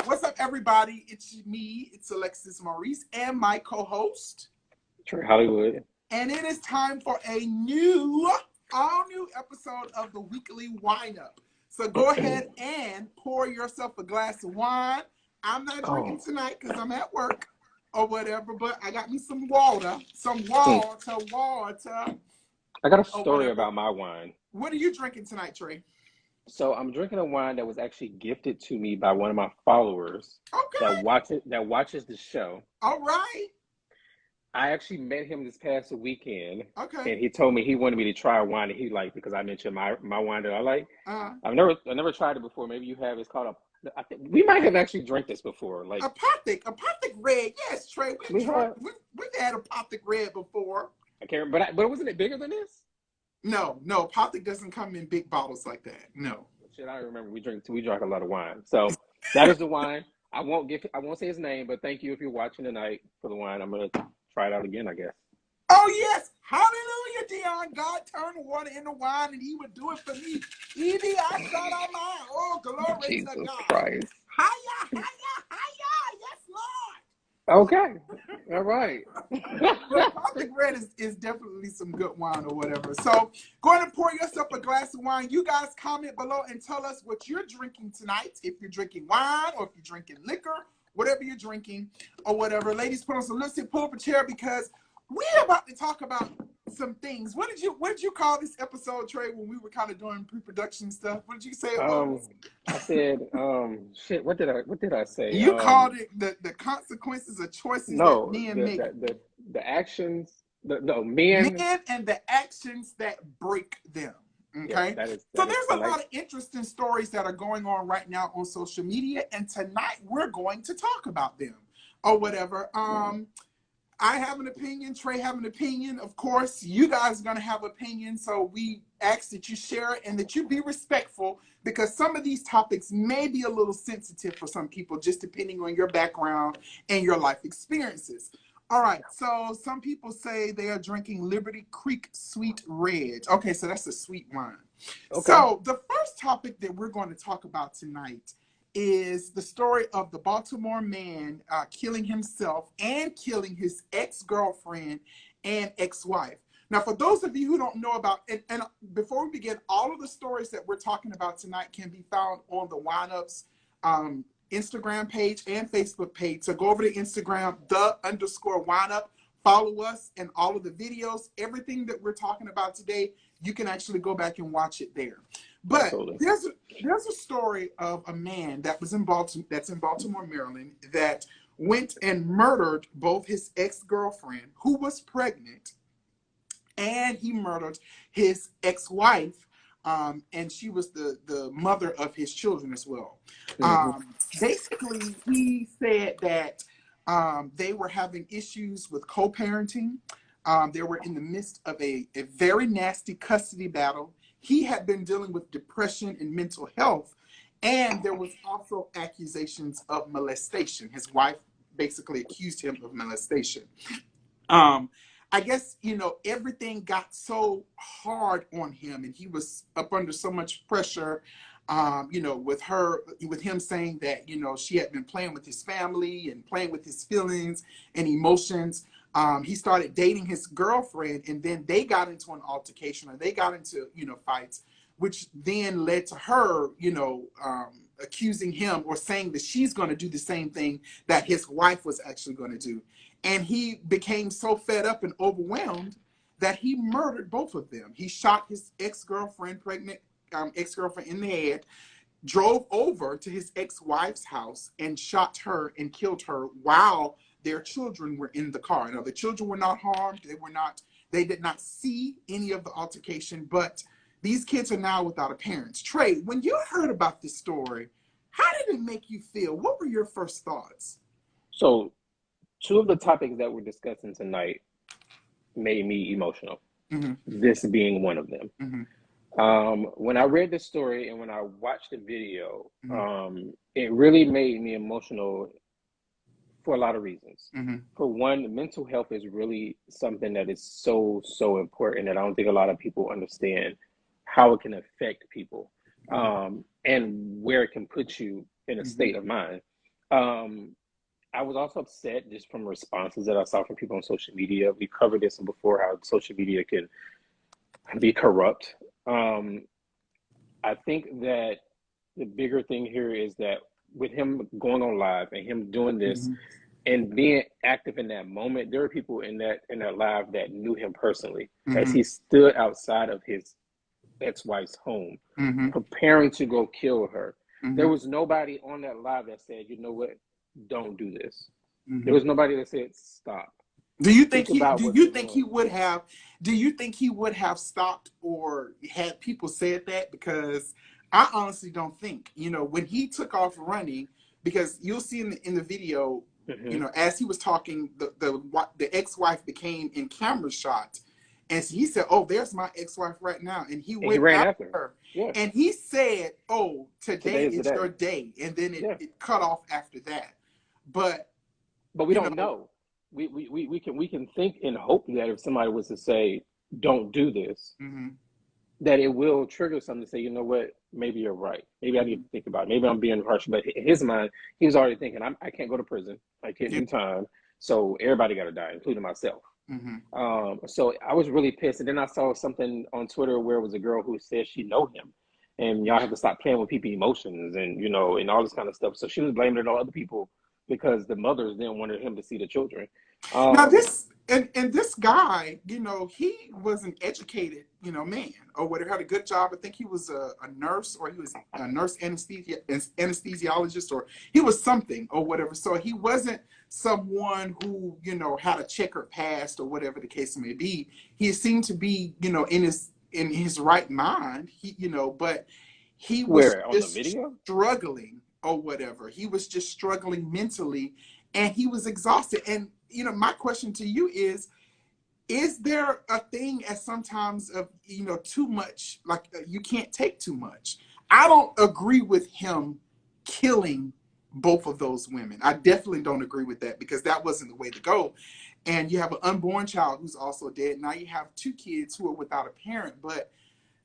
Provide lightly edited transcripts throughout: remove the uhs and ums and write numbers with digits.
What's up, everybody? It's me, it's Alexis Maurice, and my co-host, Trey Hollywood. And it is time for a all new episode of the Weekly Wine-Up. So go ahead and pour yourself a glass of wine. I'm not drinking tonight because I'm at work or whatever, but I got me some water. I got a story about my wine. What are you drinking tonight, Trey? So I'm drinking a wine that was actually gifted to me by one of my followers that watches the show. All right. I actually met him this past weekend. Okay. And he told me he wanted me to try a wine that he liked because I mentioned my wine that I like. I've never tried it before. Maybe you have. It's called I think we might have actually drank this before. Like Apothic Red. Yes, Trey. We've had Apothic Red before. I can't remember, but wasn't it bigger than this? No, Apothic doesn't come in big bottles like that. No. Shit, I remember we drank a lot of wine. So that is the wine. I won't say his name, but thank you if you're watching tonight for the wine. I'm gonna try it out again, I guess. Oh yes, hallelujah, Dion. God turned water into wine, and He would do it for me. Evie, I shot on mine. Oh, glory Jesus to God. Christ. Hiya. Yes, Lord. Okay. All right. Apothic Red is definitely some good wine or whatever. So go ahead and pour yourself a glass of wine. You guys comment below and tell us what you're drinking tonight. If you're drinking wine or if you're drinking liquor, whatever you're drinking or whatever. Ladies, put on some lipstick, pull up a chair because we're about to talk about some things. What did you call this episode, Trey, when we were kind of doing pre-production stuff? What did you say? I said, shit. What did I say? You called it the consequences of choices that men make. The actions. Men and the actions that break them. Okay. Yeah, so there's a lot of interesting stories that are going on right now on social media, and tonight we're going to talk about them or whatever. I have an opinion. Trey have an opinion. Of course, you guys are going to have opinions. So we ask that you share it and that you be respectful because some of these topics may be a little sensitive for some people, just depending on your background and your life experiences. All right. So some people say they are drinking Liberty Creek Sweet Red. Okay. So that's a sweet wine. Okay. So the first topic that we're going to talk about tonight is the story of the Baltimore Man killing himself and killing his ex-girlfriend and ex-wife. Now, for those of you who don't know about it, and before we begin, all of the stories that we're talking about tonight can be found on the Wine-Up's Instagram page and Facebook page. So go over to Instagram, _Wine-Up, follow us and all of the videos. Everything that we're talking about today, you can actually go back and watch it there. But there's a story of a man that was in Baltimore, Maryland, that went and murdered both his ex-girlfriend, who was pregnant, and he murdered his ex-wife, and she was the mother of his children as well. Basically, he said that they were having issues with co-parenting. They were in the midst of a very nasty custody battle. He had been dealing with depression and mental health, and there was also accusations of molestation. His wife basically accused him of molestation. I guess, everything got so hard on him, and he was up under so much pressure, with him saying that, she had been playing with his family and playing with his feelings and emotions. He started dating his girlfriend, and then they got into an altercation, or they got into, fights, which then led to her, accusing him or saying that she's going to do the same thing that his wife was actually going to do. And he became so fed up and overwhelmed that he murdered both of them. He shot his ex-girlfriend in the head, drove over to his ex-wife's house and shot her and killed her while their children were in the car. Now, the children were not harmed. They did not see any of the altercation, but these kids are now without a parent. Trey, when you heard about this story, how did it make you feel? What were your first thoughts? So, two of the topics that we're discussing tonight made me emotional. This being one of them. When I read the story and when I watched the video, it really made me emotional for a lot of reasons. For one, mental health is really something that is so important that I don't think a lot of people understand how it can affect people and where it can put you in a state of mind. I was also upset just from responses that I saw from people on social media. We covered this before, how social media can be corrupt. I think that the bigger thing here is that with him going on live and him doing this and being active in that moment, there were people in that live that knew him personally, as he stood outside of his ex-wife's home, preparing to go kill her. There was nobody on that live that said, you know what, don't do this. There was nobody that said stop. Do you think he would have stopped or had people said that? Because I honestly don't think, when he took off running, because you'll see in the video, as he was talking, the ex-wife became in camera shot, and he said, "Oh, there's my ex-wife right now," and he ran after her. Yeah. And he said, "Oh, today is your day," and then it cut off after that. But we don't know. We can think and hope that if somebody was to say, "Don't do this," that it will trigger something to say, you know what, maybe you're right. Maybe I need to think about it. Maybe I'm being harsh. But in his mind, he was already thinking, I can't go to prison. I can't do time. So everybody got to die, including myself. So I was really pissed. And then I saw something on Twitter where it was a girl who said she know him. And y'all have to stop playing with people's emotions and, and all this kind of stuff. So she was blaming it on other people because the mothers didn't want him to see the children. Now this guy, he was an educated, man or whatever, had a good job. I think he was a nurse, or he was a nurse anesthesiologist, or he was something or whatever. So he wasn't someone who, had a checkered past or whatever the case may be. He seemed to be, in his right mind. But he was just struggling or whatever. He was just struggling mentally, and he was exhausted. And my question to you is there a thing as sometimes of, too much, like you can't take too much? I don't agree with him killing both of those women. I definitely don't agree with that, because that wasn't the way to go. And you have an unborn child who's also dead. Now you have 2 kids who are without a parent. But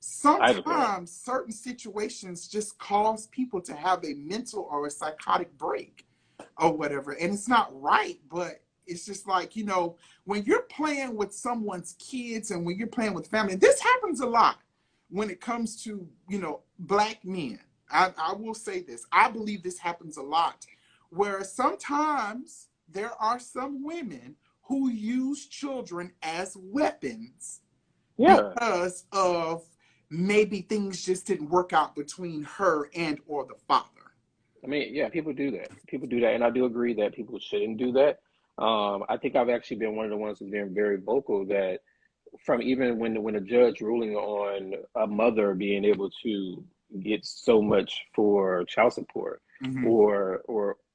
sometimes certain situations just cause people to have a mental or a psychotic break or whatever. And it's not right, but it's just like, when you're playing with someone's kids and when you're playing with family, this happens a lot when it comes to, Black men. I will say this. I believe this happens a lot, where sometimes there are some women who use children as weapons because of maybe things just didn't work out between her and or the father. I mean, yeah, people do that. And I do agree that people shouldn't do that. I think I've actually been one of the ones who's been very vocal that from even when a judge ruling on a mother being able to get so much for child support or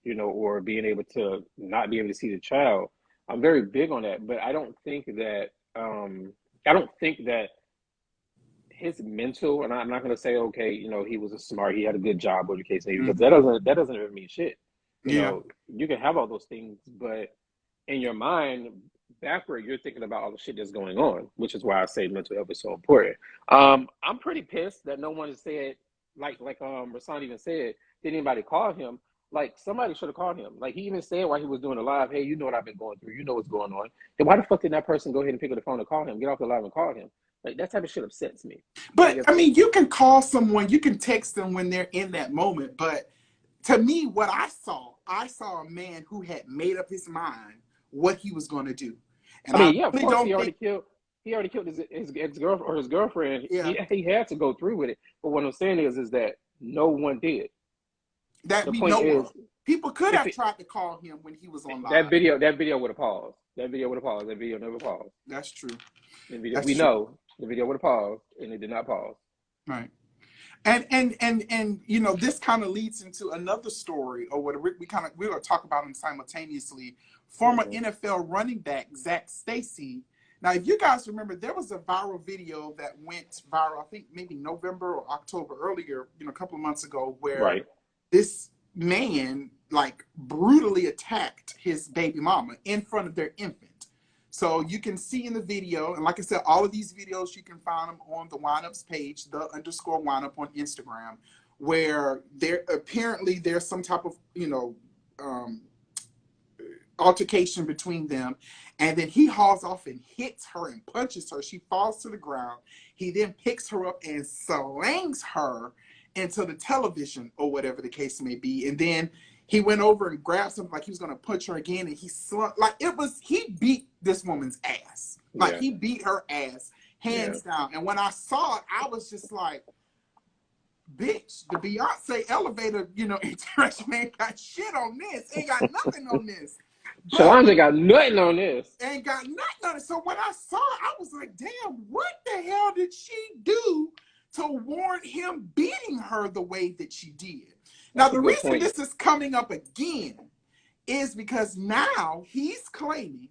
being able to not be able to see the child, I'm very big on that. But I don't think that his mental, and I'm not going to say, okay, he was he had a good job or the case, because that doesn't even mean shit. You can have all those things, but in your mind, backward, you're thinking about all the shit that's going on, which is why I say mental health is so important. I'm pretty pissed that no one has said, like Rasan even said, did anybody call him? Like, somebody should have called him. Like, he even said while he was doing the live, hey, you know what I've been going through. You know what's going on. Then why the fuck did that person go ahead and pick up the phone and call him? Get off the live and call him. Like, that type of shit upsets me. But, I mean, you can call someone, you can text them when they're in that moment. But to me, what I saw a man who had made up his mind what he was going to do. And I mean, of course, he already killed his ex-girlfriend or his girlfriend. Yeah. He had to go through with it. But what I'm saying is that no one did. The point is, people could have tried to call him when he was on live. That video would have paused. That video never paused. That's true. Know the video would have paused, and it did not pause. Right. And this kind of leads into another story, or what we're going to talk about them simultaneously. Former NFL running back Stacy. Now, if you guys remember, there was a viral video that went viral, I think maybe November or October earlier, a couple of months ago, where this man brutally attacked his baby mama in front of their infant. So you can see in the video, and like I said, all of these videos, you can find them on the Wineups page, _Wineup on Instagram, where there's some type of, altercation between them, and then he hauls off and hits her and punches her. She falls to the ground. He then picks her up and slings her into the television or whatever the case may be, and then he went over and grabbed something like he was going to punch her again, and he beat this woman's ass. Like, he beat her ass hands down. And when I saw it, I was just like, bitch, the Beyonce elevator, interaction ain't got shit on this. Ain't got nothing on this. Solange ain't got nothing on this. Ain't got nothing on it. So when I saw it, I was like, damn, what the hell did she do to warrant him beating her the way that she did? Now, the reason this is coming up again is because now he's claiming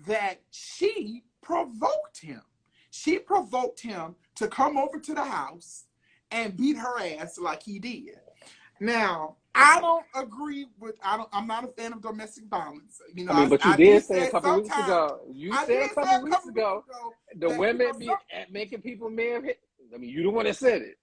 that she provoked him. She provoked him to come over to the house and beat her ass like he did. Now, I don't agree with, I'm not a fan of domestic violence. But you did say a couple weeks ago, the women be making people men hit. You the one that said it.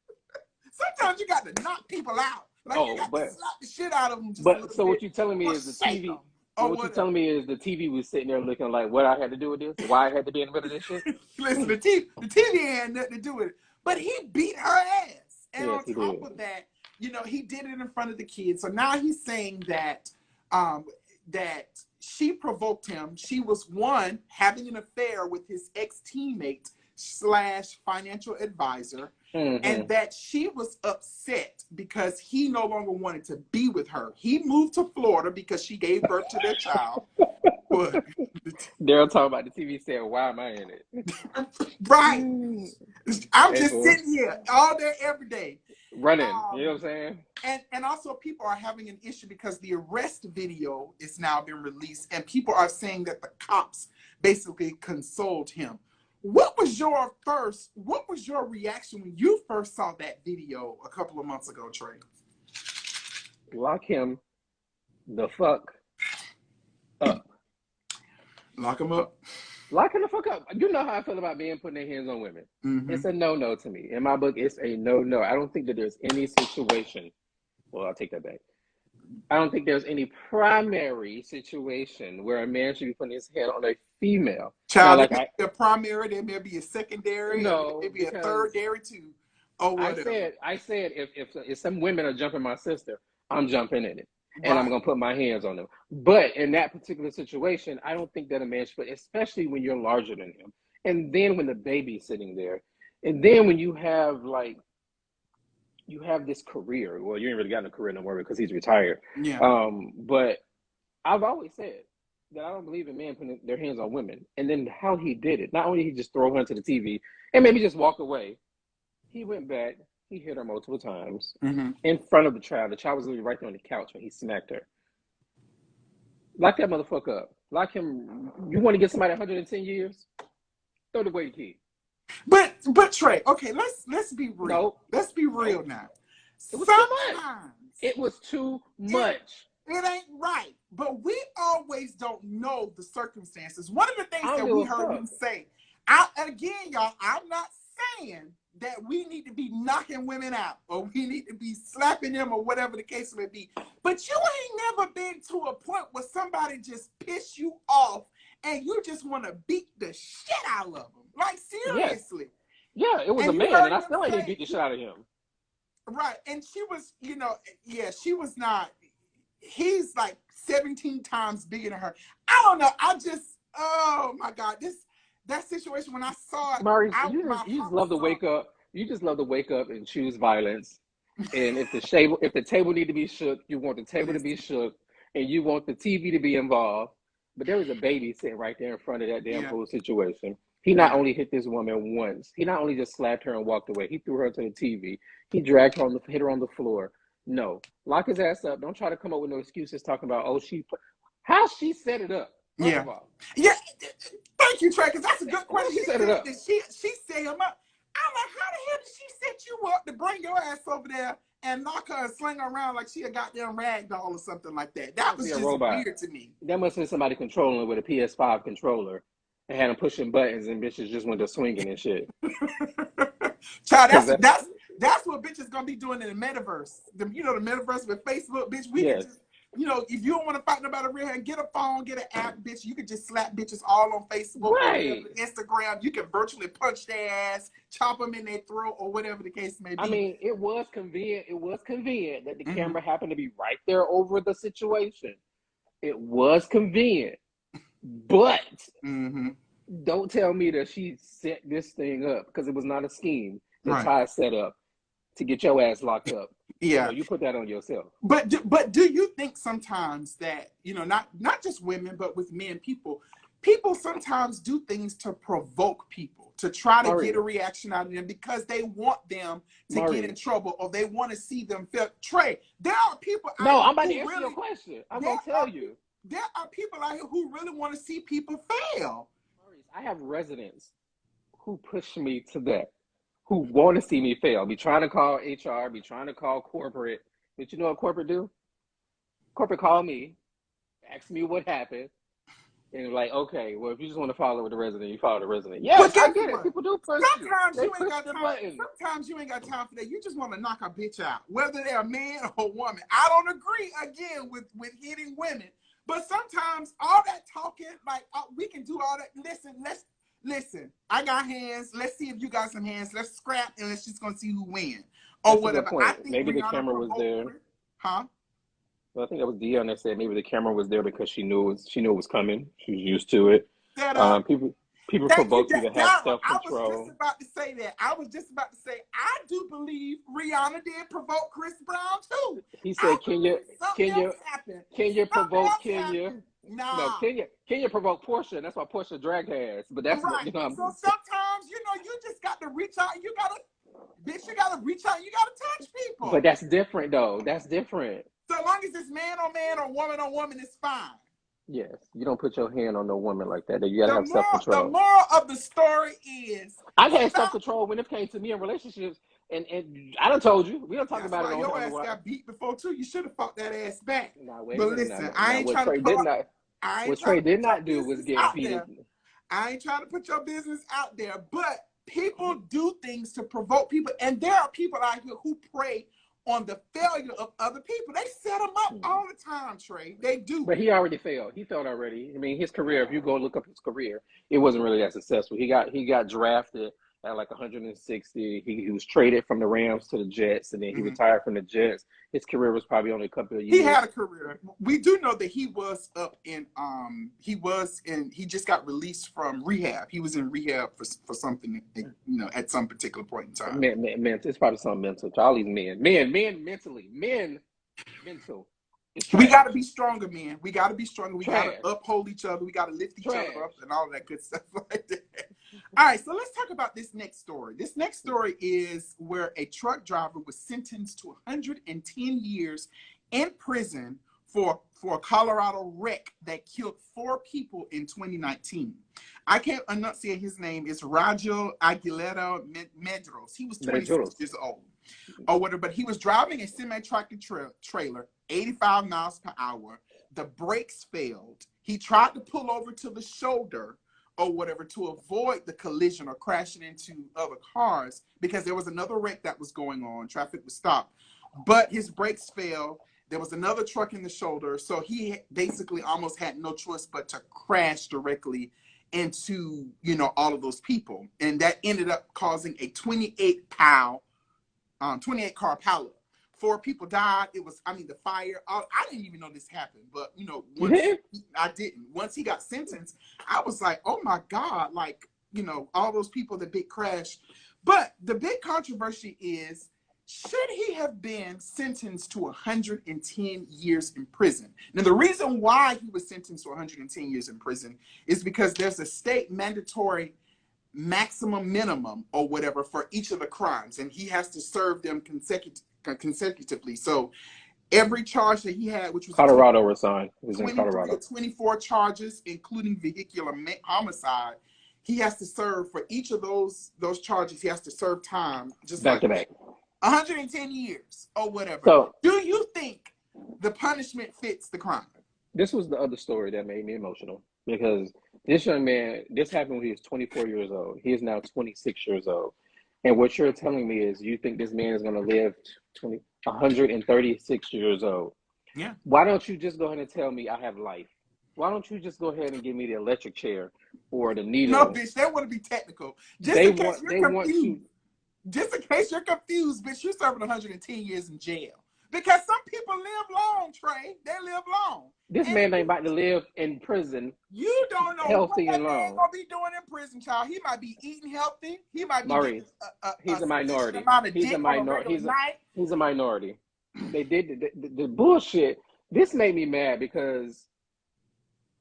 Sometimes you got to knock people out. Like, you got to slap the shit out of them. What you're telling me is the TV. What you're telling me is the TV was sitting there looking like, what I had to do with this? Why I had to be in the middle of this shit? Listen, the TV had nothing to do with it. But he beat her ass. And on top of that, he did it in front of the kids. So now he's saying that that she provoked him. She was, one, having an affair with his ex-teammate / financial advisor. And that she was upset because he no longer wanted to be with her. He moved to Florida because she gave birth to their child. Daryl talking about the TV saying, why am I in it? Right. I'm just sitting here all day, every day. Running. You know what I'm saying? And also people are having an issue because the arrest video is now been released and people are saying that the cops basically consoled him. What was your reaction when you first saw that video a couple of months ago, Trey? Lock him the fuck up. Lock him up? Lock him the fuck up. You know how I feel about men putting their hands on women. It's a no-no to me. In my book, it's a no-no. I don't think that there's any situation. Well, I'll take that back. I don't think there's any primary situation where a man should be putting his hand on a female. Child, there may be a primary, there may be a secondary, no, there may be a thirdary too. Oh, whatever. I said if some women are jumping my sister, I'm jumping in it. And I'm going to put my hands on them. But in that particular situation, I don't think that a man should, especially when you're larger than him. And then when the baby's sitting there. And then when you have this career. Well, you ain't really got a career no more because he's retired. Yeah. But I've always said that I don't believe in men putting their hands on women. And then how he did it. Not only did he just throw her into the TV and maybe just walk away. He went back. He hit her multiple times in front of the child. The child was literally right there on the couch when he smacked her. Lock that motherfucker up. Lock him. You want to get somebody 110 years? Throw the away the key. But Trey, okay, let's be real. Nope. Let's be real now. It was too much. It was too much. It ain't right. But we always don't know the circumstances. One of the things that we heard him say, again, y'all, I'm not saying that we need to be knocking women out or we need to be slapping them or whatever the case may be. But you ain't never been to a point where somebody just piss you off and you just want to beat the shit out of them. Like, seriously. Yeah, it was a man and I still ain't beat the shit out of him. Right. And she was, she was not, he's like 17 times bigger than her. I don't know. Oh my God, that situation when I saw it, Maurice, you just love to wake up. You just love to wake up and choose violence. And if the table need to be shook, you want the table to be shook, and you want the TV to be involved. But there was a baby sitting right there in front of that damn whole situation. He not only hit this woman once, he not only just slapped her and walked away. He threw her to the TV. He dragged her hit her on the floor. No, lock his ass up. Don't try to come up with no excuses talking about how she set it up. Yeah. Thank you, Trey, because that's a good question. She set it up. She set him up. I'm like, how the hell did she set you up to bring your ass over there and knock her and sling her around like she a goddamn rag doll or something like that? That was just weird to me. That must have been somebody controlling it with a PS5 controller and had them pushing buttons and bitches just went to swinging and shit. Child, that's what bitches gonna be doing in the metaverse. The metaverse with Facebook, bitch. you know, if you don't want to fight nobody real hand, get a phone, get an app, bitch. You can just slap bitches all on Facebook or whatever, Instagram. You can virtually punch their ass, chop them in their throat, or whatever the case may be. I mean, it was convenient. It was convenient that the camera happened to be right there over the situation. It was convenient, but don't tell me that she set this thing up, because it was not a scheme that Ty set up to get your ass locked up. Yeah, you put that on yourself. But do you think sometimes that, you know, not just women, but with men, people sometimes do things to provoke people, to try to get a reaction out of them because they want them to get in trouble, or they want to see them fail. Trey, there are people. No, I'm about to answer your question. I'm gonna tell you. There are people out here who really want to see people fail. I have residents who push me to that, who want to see me fail. Be trying to call HR, be trying to call corporate. But you know what corporate do? Corporate call me, ask me what happened, and like, okay, well, if you just want to follow with the resident, you follow the resident. Yes, I get it. People do push Sometimes you ain't got time. Sometimes you ain't got time for that. You just want to knock a bitch out, whether they're a man or a woman. I don't agree again with hitting women, but sometimes all that talking, like we can do all that. Listen. I got hands. Let's see if you got some hands. Let's scrap, and let's just gonna see who wins or whatever. I think maybe the camera was there. Huh? Well, I think that was Dion that said maybe the camera was there because she knew it was coming. She was used to it. People provoke you to have self-control. I was just about to say that. I do believe Rihanna did provoke Chris Brown too. He said, "Can you provoke Kenya?" Nah. No, Kenya provoked Portia. That's why Portia dragged her ass. But that's right. So sometimes, you know, you just got to reach out. You gotta reach out. You gotta touch people. But that's different, though. That's different. So long as it's man on man or woman, it's fine. Yes, you don't put your hand on no woman like that. You gotta have self-control. The moral of the story is I've had self-control when it came to me in relationships, and I done told you. We don't talk about it on your ass got beat before too. You should have fought that ass back. But listen, I ain't trying to put what Trey did not do was get beat. I ain't trying to put your business out there, but people do things to provoke people, and there are people out here who prey on the failure of other people. They set them up all the time, Trey. They do. But he already failed. He failed already. I mean, his career, if you go look up his career, it wasn't really that successful. He got drafted at like 160. He was traded from the Rams to the Jets, and then he retired from the Jets. His career was probably only a couple of years. He had a career. We do know that he was up in he just got released from rehab. He was in rehab for something, you know, at some particular point in time. It's probably something mental. To all these men mentally, mental. We got to be stronger, man. We got to be stronger. We got to uphold each other. We got to lift each other up and all that good stuff like that. All right, so let's talk about this next story. This next story is where a truck driver was sentenced to 110 years in prison for a Colorado wreck that killed 4 people in 2019. I can't enunciate his name. It's Rajil Aguilera Medros. He was 26 years old or whatever, but he was driving a semi-tractor trailer, 85 miles per hour. The brakes failed. He tried to pull over to the shoulder or whatever to avoid the collision or crashing into other cars because there was another wreck that was going on. Traffic was stopped, but his brakes failed. There was another truck in the shoulder, so he basically almost had no choice but to crash directly into, you know, all of those people, and that ended up causing a 28 car pileup. 4 people died. The fire. I didn't even know this happened, but you know, I didn't. Once he got sentenced, I was like, oh my God, like, you know, all those people, the big crash. But the big controversy is, should he have been sentenced to 110 years in prison? Now, the reason why he was sentenced to 110 years in prison is because there's a state mandatory maximum minimum or whatever for each of the crimes, and he has to serve them consecutively. So every charge that he had, which was Colorado resigned, was in Colorado, 24 charges, including vehicular homicide, he has to serve for each of those charges. He has to serve time just back to back. 110 years or whatever. So, do you think the punishment fits the crime? This was the other story that made me emotional because this young man, this happened when he was 24 years old. He is now 26 years old. And what you're telling me is you think this man is going to live 136 years old. Yeah. Why don't you just go ahead and tell me I have life? Why don't you just go ahead and give me the electric chair or the needle? No, bitch, they want to be technical. Just in case you're confused. Just in case you're confused, bitch, you're serving 110 years in jail. Because some people live long, Trey. They live long. This man ain't about to live in prison. You don't know healthy what and that man long. gonna be doing in prison, child. He might be eating healthy. He might be Maurice, getting he's a minority. He's a minority. He's a minority. They did the bullshit. This made me mad because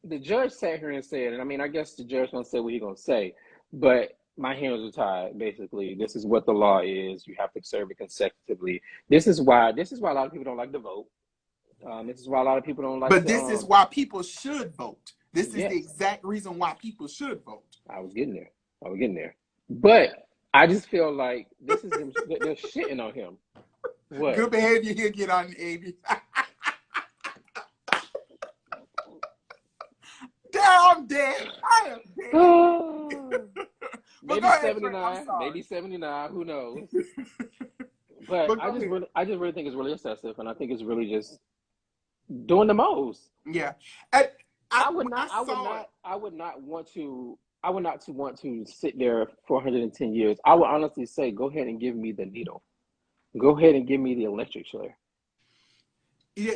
the judge sat here and said, and I mean, I guess the judge gonna say what he's gonna say, but my hands are tied. Basically, this is what the law is. You have to serve it consecutively. This is why a lot of people don't like to vote. This is why a lot of people don't like. But this is why people should vote. This is the exact reason why people should vote. I was getting there. But I just feel like this is them. They're shitting on him. What? Good behavior, he'll get on the AB. I'm dead. I am dead. Maybe 79. Maybe 79. Who knows? But I just really think it's really excessive, and I think it's really just doing the most. Yeah. I would not want to sit there for 110 years. I would honestly say, go ahead and give me the needle. Go ahead and give me the electric chair. Yeah,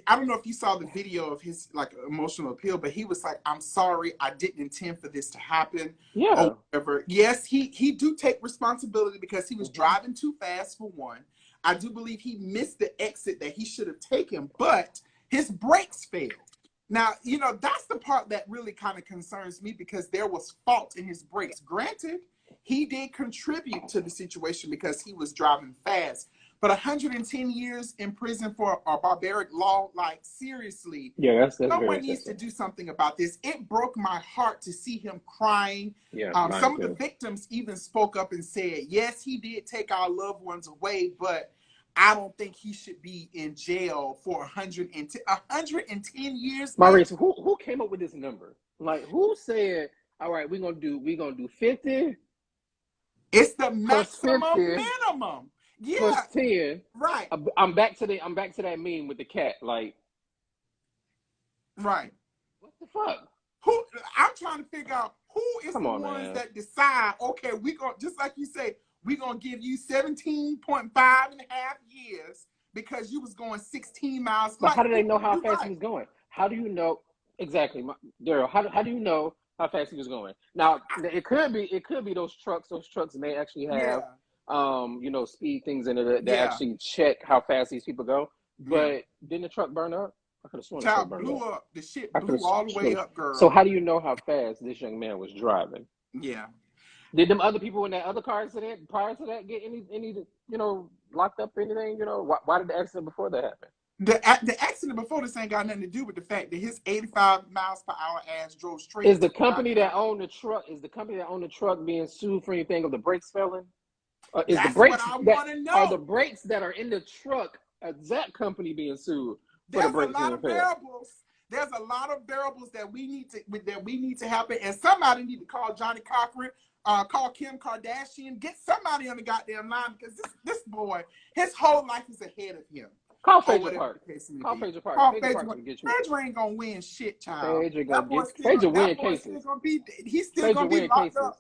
I don't know if you saw the video of his like emotional appeal, but he was like, "I'm sorry, I didn't intend for this to happen." Yeah. Or whatever. Yes, he do take responsibility because he was driving too fast for one. I do believe he missed the exit that he should have taken, but his brakes failed. Now, you know, that's the part that really kind of concerns me because there was fault in his brakes. Granted, he did contribute to the situation because he was driving fast. But 110 years in prison for a barbaric law, like seriously, that's someone needs to do something about this. It broke my heart to see him crying. Yeah, some of the victims even spoke up and said, yes, he did take our loved ones away, but I don't think he should be in jail for 110 years. Maurice, who came up with this number? Like, who said, all right, we're gonna do 50? It's the maximum minimum. Yeah, plus 10. Right. I'm back to that meme with the cat. Like, right. What the fuck? I'm trying to figure out who is ones that decide, okay, we gonna, just like you say, we're gonna give you 17.5 and a half years because you was going 16 miles. But how do they know how fast he was going? How do you know exactly, Daryl? How do you know how fast he was going? Now it could be those trucks. Those trucks may actually have speed things in it that actually check how fast these people go. But didn't the truck burn up? I could have sworn the truck blew up. The shit blew all the way up, girl. So how do you know how fast this young man was driving? Yeah. Did them other people in that other car accident prior to that get any locked up or anything? Why did the accident before that happen? The accident before this ain't got nothing to do with the fact that his 85 miles per hour ass drove straight. Is the company that owned the truck being sued for anything of the brakes failing? That's what I want to know. Are the brakes that are in the truck that company being sued for the brakes being failed? There's a lot of variables that we need to happen, and somebody need to call Johnny Cochran, call Kim Kardashian, get somebody on the goddamn line because this boy, his whole life is ahead of him. Call Phaedra Park. Phaedra Park. Phaedra ain't gonna win shit, child. Phaedra win cases. He's still gonna be locked up.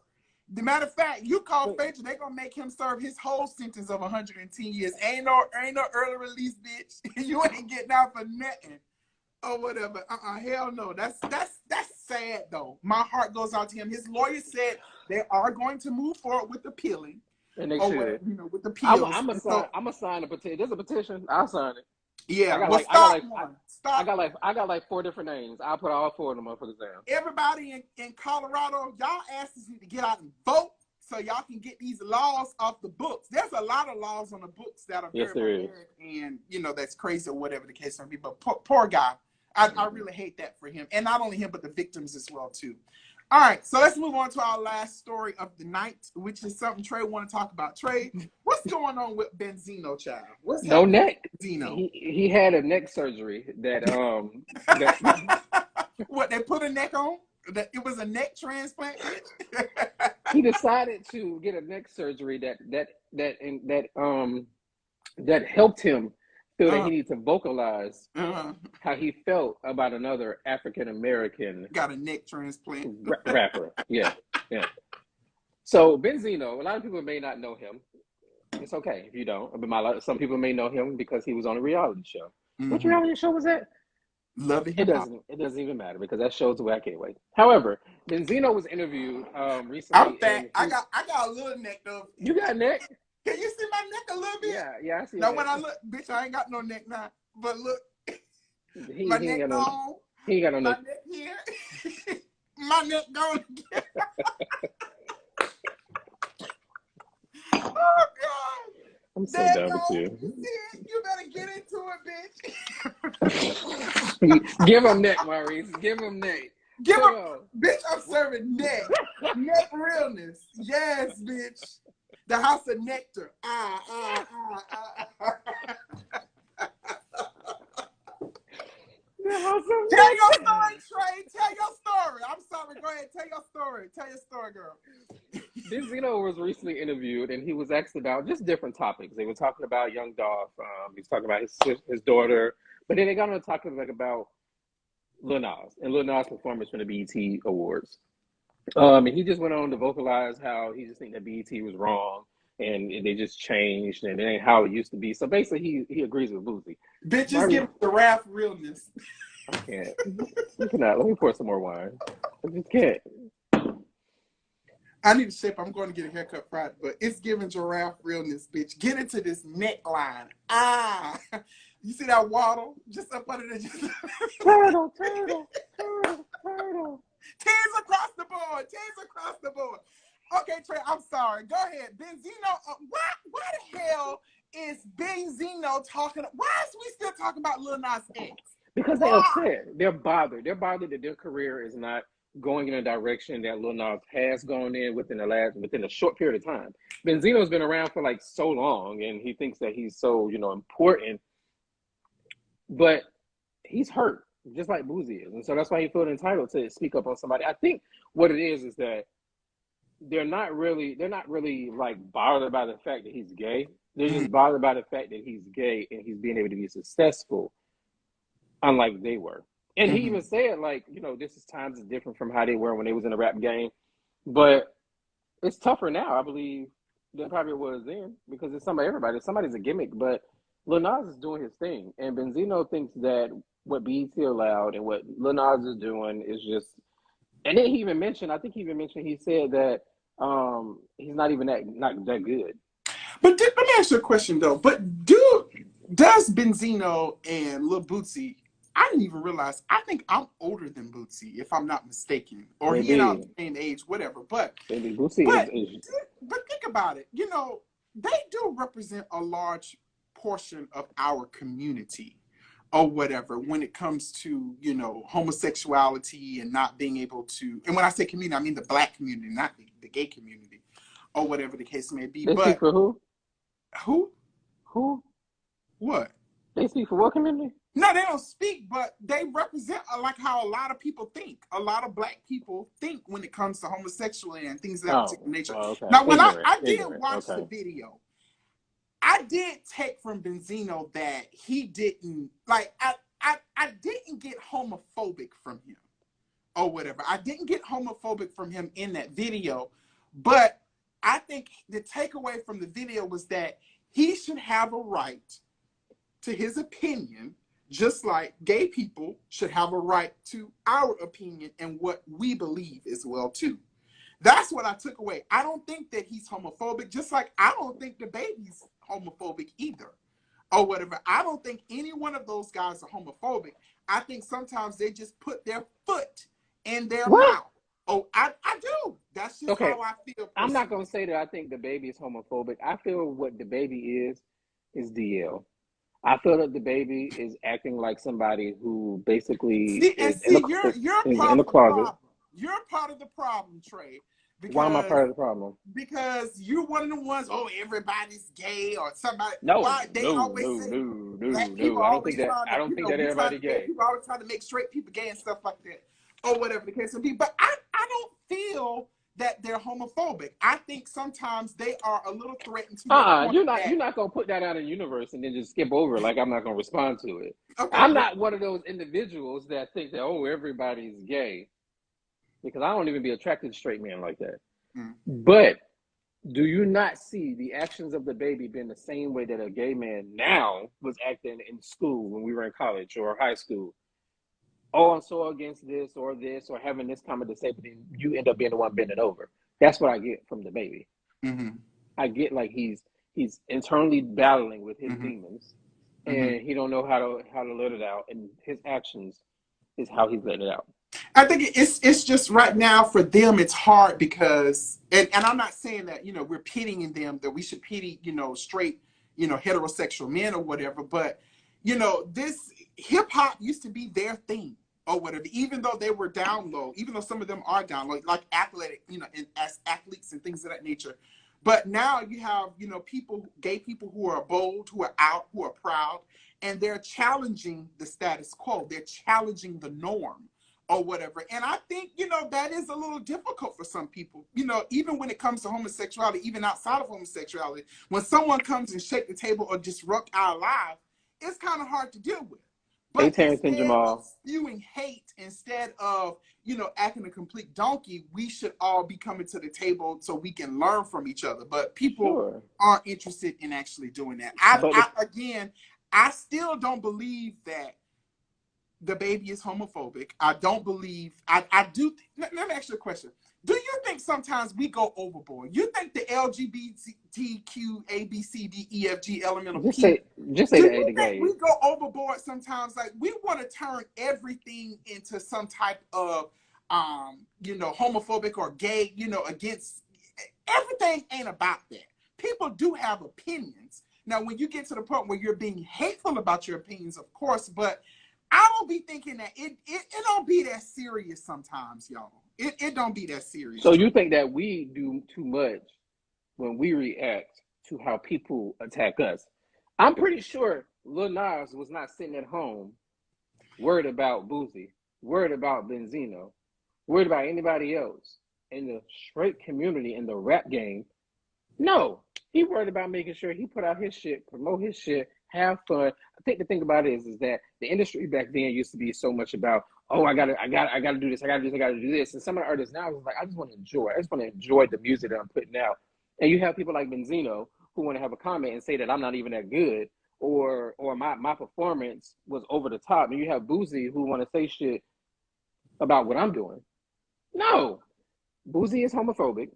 The matter of fact, you call Phaedra, they're gonna make him serve his whole sentence of 110 years. Ain't no early release, bitch. You ain't getting out for nothing. Or whatever. Hell no. That's sad though. My heart goes out to him. His lawyer said they are going to move forward with appealing. And they should. With the appeals. I'm gonna sign a petition. There's a petition. I'll sign it. Yeah. I got like 4 different names. I'll put all 4 of them motherfuckers down. Everybody in Colorado, y'all asses need to get out and vote so y'all can get these laws off the books. There's a lot of laws on the books that are very bad and that's crazy or whatever the case may be. But poor guy. I really hate that for him. And not only him, but the victims as well, too. All right, so let's move on to our last story of the night, which is something Trey want to talk about. Trey, what's going on with Benzino, child? What's no neck. Benzino? He had a neck surgery that What, they put a neck on? It was a neck transplant? He decided to get a neck surgery that helped him feel that he needs to vocalize how he felt about another African American got a neck transplant rapper. Yeah. So Benzino, a lot of people may not know him. It's okay if you don't. But some people may know him because he was on a reality show. Which reality show was that? Love it. It doesn't even matter because that show's away. I can't wait. However, Benzino was interviewed recently. I'm fat. I got a little neck though. You got neck? Can you see my neck a little bit? Yeah, I see. Now when I look, bitch, I ain't got no neck now. But look, my neck gone. He ain't got no neck. My neck here. My neck gone again. Oh God. I'm so done with you. You better get into it, bitch. Give him neck, Maurice. Give him neck. Give him, bitch. I'm serving neck. Neck realness. Yes, bitch. The house of nectar. Tell your story, Trey. Tell your story. I'm sorry. Go ahead. Tell your story. Tell your story, girl. Benzino was recently interviewed, and he was asked about just different topics. They were talking about Young Dolph. He was talking about his daughter, but then they got on to talking about Lil Nas and Lil Nas' performance from the BET Awards. And he just went on to vocalize how he just think that BET was wrong and they just changed and it ain't how it used to be. So basically, he agrees with Boosie. Bitch, just give the rap realness. I can't. You cannot. Let me pour some more wine. I just can't. I need a shape. I'm going to get a haircut Friday, but it's giving giraffe realness, bitch. Get into this neckline. You see that waddle? Just up under the... Turtle. Tears across the board. Okay, Trey, I'm sorry. Go ahead. Benzino, why the hell is Benzino talking... Why is we still talking about Lil Nas X? Because they're upset. They're bothered. They're bothered that their career is not going in a direction that Lil Nas has gone in within a short period of time. Benzino's been around for like so long, and he thinks that he's so important, but he's hurt just like Boosie is, and so that's why he feels entitled to speak up on somebody. I think what it is that they're not really like bothered by the fact that he's gay. They're just bothered by the fact that he's gay and he's being able to be successful, unlike they were. And he even said, like, this is times is different from how they were when they was in the rap game. But it's tougher now, I believe, than probably it was then, because it's somebody's a gimmick. But Lil Nas is doing his thing. And Benzino thinks that what BET allowed and what Lil Nas is doing is just... And then he said that he's not even that good. But let me ask you a question, though. But does Benzino and Lil Boosie... I didn't even realize. I think I'm older than Boosie, if I'm not mistaken, or he and I'm the same age, whatever. But Boosie but think about it. They do represent a large portion of our community, or whatever, when it comes to homosexuality and not being able to. And when I say community, I mean the Black community, not the gay community, or whatever the case may be. They speak for who? Who? What? They speak for what community? No, they don't speak, but they represent like how a lot of people think. A lot of Black people think when it comes to homosexuality and things of that particular nature. Okay. Now, when I did watch the video, I did take from Benzino that he didn't like. I didn't get homophobic from him, or whatever. I didn't get homophobic from him in that video, but I think the takeaway from the video was that he should have a right to his opinion, just like gay people should have a right to our opinion and what we believe as well, too. That's what I took away. I don't think that he's homophobic, just like I don't think the baby's homophobic either, or whatever. I don't think any one of those guys are homophobic. I think sometimes they just put their foot in their mouth. Oh, I do. That's just how I feel. Personally. I'm not going to say that I think the baby is homophobic. I feel what the baby is DL. I feel that the baby is acting like somebody who basically is in the closet. You're part of the problem, Trey. Because, why am I part of the problem? Because you're one of the ones, everybody's gay or somebody. No. I don't think that everybody's gay. People always try to make straight people gay and stuff like that, or whatever the case may be. But I don't feel that they're homophobic. I think sometimes they are a little threatened to the point you're not gonna put that out in the universe and then just skip over like I'm not gonna respond to it. Okay, I'm not one of those individuals that think that, oh, everybody's gay, because I don't even be attracted to straight men like that. But do you not see the actions of the baby being the same way that a gay man now was acting in school when we were in college or high school? Oh, I'm so against this or having this common disability, you end up being the one bending over. That's what I get from the baby. I get like he's internally battling with his demons, and he don't know how to let it out, and his actions is how he's letting it out. I think it's just right now for them it's hard because and I'm not saying that we're pitying them, that we should pity straight heterosexual men or whatever, but this hip hop used to be their thing or whatever, even though they were down low, even though some of them are down low, like athletic, and as athletes and things of that nature. But now you have, gay people who are bold, who are out, who are proud, and they're challenging the status quo. They're challenging the norm or whatever. And I think, that is a little difficult for some people, even when it comes to homosexuality, even outside of homosexuality, when someone comes and shake the table or disrupt our lives, it's kind of hard to deal with. But hey, Terrence and Jamal, spewing hate instead of, acting a complete donkey, we should all be coming to the table so we can learn from each other. But people aren't interested in actually doing that. I still don't believe that the baby is homophobic. I don't believe, I do. Let me ask you a question. Do you think sometimes we go overboard? You think the LGBTQ, A, B, C, D, E, F, G, elemental just P. Just say do the you A to think we go overboard sometimes? Like we want to turn everything into some type of, homophobic or gay, against everything ain't about that. People do have opinions. Now, when you get to the point where you're being hateful about your opinions, of course, but I don't be thinking that it don't be that serious sometimes, y'all. It don't be that serious. So you think that we do too much when we react to how people attack us? I'm pretty sure Lil Nas was not sitting at home worried about Boosie, worried about Benzino, worried about anybody else in the straight community in the rap game. No, he worried about making sure he put out his shit, promote his shit, have fun. I think the thing about it is that the industry back then used to be so much about, oh, I gotta do this, I gotta do this. And some of the artists now is like, I just want to enjoy. I just want to enjoy the music that I'm putting out. And you have people like Benzino who want to have a comment and say that I'm not even that good, or my performance was over the top. And you have Boosie who want to say shit about what I'm doing. No, Boosie is homophobic.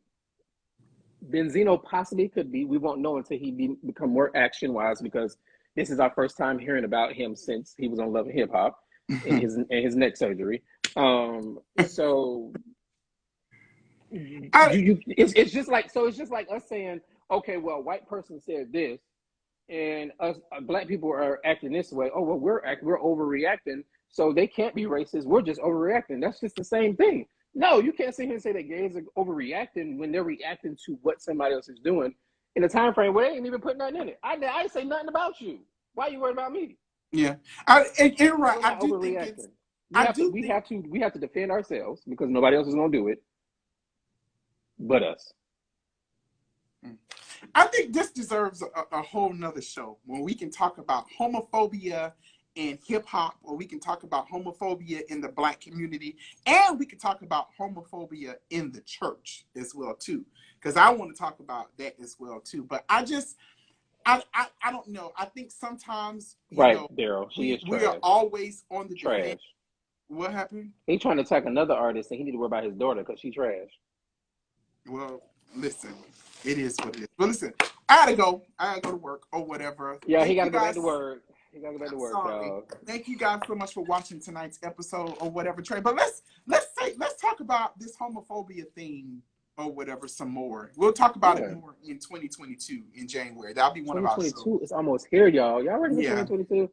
Benzino possibly could be. We won't know until he become more action-wise, because this is our first time hearing about him since he was on Love and Hip Hop and his neck surgery. So it's just like us saying, okay, well, a white person said this, and us black people are acting this way. Oh, well, we're overreacting, so they can't be racist. We're just overreacting. That's just the same thing. No, you can't sit here and say that gays are overreacting when they're reacting to what somebody else is doing in a time frame where they ain't even put nothing in it. I ain't say nothing about you. Why are you worried about me? Yeah, you're right. I do think it's. We have to defend ourselves because nobody else is gonna do it, but us. I think this deserves a whole nother show when we can talk about homophobia in hip hop, or we can talk about homophobia in the black community, and we can talk about homophobia in the church as well too, because I want to talk about that as well too. But I don't know. I think sometimes Daryl, we are always on the trash. Defense. What happened? He trying to attack another artist, and he need to worry about his daughter because she's trash. Well, listen, it is what it is. But listen, I gotta go to work or whatever. Yeah, he gotta go back to work. Dog. Thank you guys so much for watching tonight's episode or whatever, Trey. But let's talk about this homophobia thing or whatever some more. We'll talk about it more in 2022 in January. That'll be one of our shows. 2022 is almost here, y'all. Y'all ready for 2022?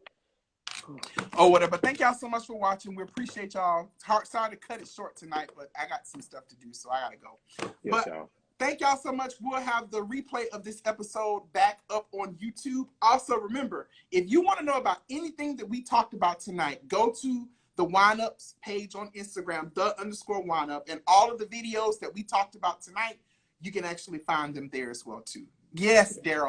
Oh, whatever. Thank y'all so much for watching. We appreciate y'all. Sorry to cut it short tonight, but I got some stuff to do, so I gotta go. Yes, y'all. Thank y'all so much. We'll have the replay of this episode back up on YouTube. Also, remember, if you want to know about anything that we talked about tonight, go to the Wineups page on Instagram, _wineup, and all of the videos that we talked about tonight, you can actually find them there as well too. Yes, Daryl.